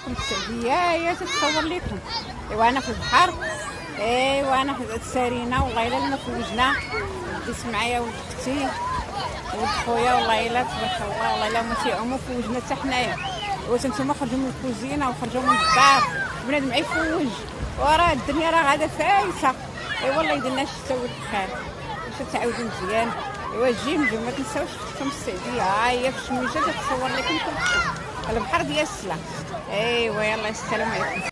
لكم السعوديه هي تتصور لكم. ايوا انا في البحر، ايوا انا سارينا والله الا ما فوجنا. بديت معايا ولد اختي ولد خويا والله الا تبارك الله، والله الا هما تيعوموا فوجنا حتى حنايا. واش نتوما خرجوا من الكوزينه وخرجوا من الدار بنادم يفوج، وراه الدنيا راه غادا فايته. ايوا الله يدير لنا الشتا والخير باش تعاودوا مزيان. ايوا جيو ما تنساوش ختكم السعوديه، ها هي في الشميشه تتصور لكم كلشي البحر ديال السلا. ايوا يلاه السلام عليكم.